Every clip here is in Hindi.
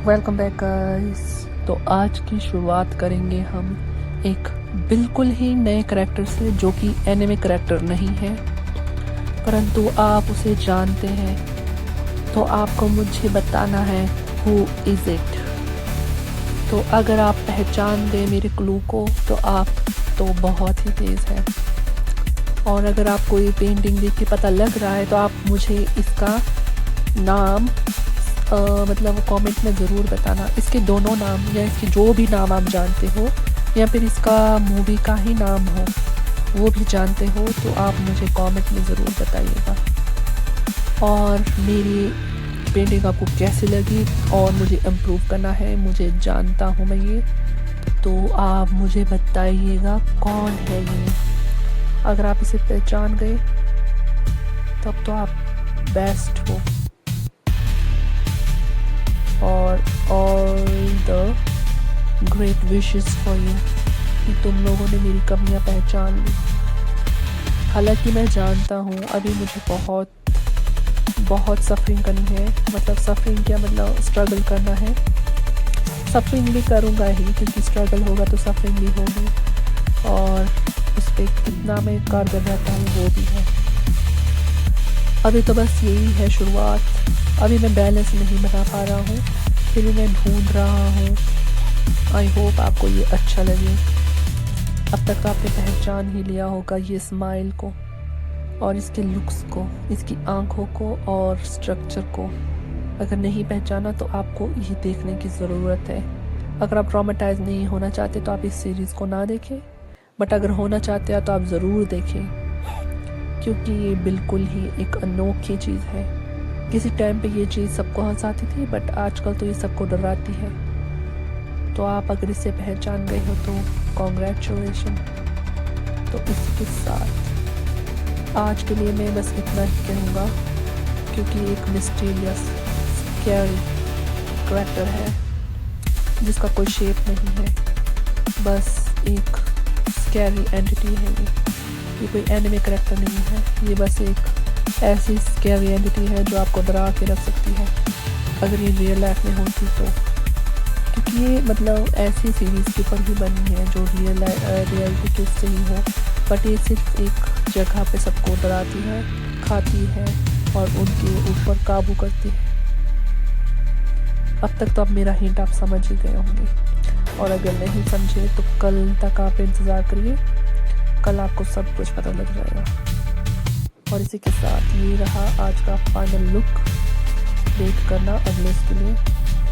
Welcome back guys. तो आज की शुरुआत करेंगे हम एक बिल्कुल ही नए करैक्टर से, जो कि एनिमे करैक्टर नहीं है, परंतु आप उसे जानते हैं। तो आपको मुझे बताना है हु इज़ इट। तो अगर आप पहचान दें मेरे क्लू को तो आप तो बहुत ही तेज़ हैं, और अगर आपको ये पेंटिंग देख के पता लग रहा है तो आप मुझे इसका नाम मतलब कमेंट में ज़रूर बताना। इसके दोनों नाम या इसके जो भी नाम आप जानते हो, या फिर इसका मूवी का ही नाम हो वो भी जानते हो, तो आप मुझे कमेंट में ज़रूर बताइएगा। और मेरी पेंटिंग आपको कैसी लगी और मुझे इम्प्रूव करना है, मुझे जानता हूँ मैं ये, तो आप मुझे बताइएगा कौन है ये। अगर आप इसे पहचान गए तब तो आप बेस्ट हो, और all the great wishes for you कि तुम लोगों ने मेरी कमियां पहचान ली। हालांकि मैं जानता हूँ अभी मुझे बहुत सफरिंग करनी है, मतलब सफरिंग क्या, मतलब स्ट्रगल करना है। सफरिंग भी करूँगा ही, क्योंकि स्ट्रगल होगा तो सफरिंग भी होगी, और उस पर कितना मैं कारगर रहता हूँ वो भी है। अभी तो बस यही है शुरुआत। अभी मैं बैलेंस नहीं बना पा रहा हूँ, फिर भी मैं ढूंढ रहा हूँ। आई होप आपको ये अच्छा लगे। अब तक आपने पहचान ही लिया होगा ये स्माइल को, और इसके लुक्स को, इसकी आंखों को और स्ट्रक्चर को। अगर नहीं पहचाना तो आपको ये देखने की ज़रूरत है। अगर आप ट्रॉमेटाइज नहीं होना चाहते तो आप इस सीरीज़ को ना देखें, बट अगर होना चाहते हैं तो आप ज़रूर देखें, क्योंकि ये बिल्कुल ही एक अनोखी चीज़ है। किसी टाइम पे ये चीज़ सबको हंसाती थी, बट आजकल तो ये सबको डराती है। तो आप अगर इसे पहचान गए हो तो कॉन्ग्रेचुलेशन। तो इसके साथ आज के लिए मैं बस इतना ही कहूँगा, क्योंकि एक मिस्टीरियस स्कैरी करैक्टर है जिसका कोई शेप नहीं है, बस एक स्कैरी एंटिटी है। ये कोई एनिमे करैक्टर नहीं है, ये बस एक ऐसी स्कैरी एंटिटी है जो आपको डरा के रख सकती है अगर ये रियल लाइफ में होती तो। क्योंकि ये मतलब ऐसी सीरीज़ के ऊपर ही बनी है जो रियलिटी के उससे ही हो, बट ये सिर्फ एक जगह पे सबको डराती है, खाती है और उनके ऊपर काबू करती है। अब तक तो अब मेरा हिंट आप समझ ही गए होंगे, और अगर नहीं समझे तो कल तक आप इंतज़ार करिए, कल आपको सब कुछ पता लग जाएगा। और इसी के साथ ये रहा आज का फाइनल लुक। वेट करना अगले इसके लिए।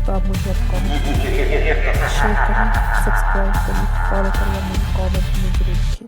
तो आप मुझे अब कमेंट शेयर करें, सब्सक्राइब करें, फॉलो करें, और मुझे कमेंट में जरूर लिखिए।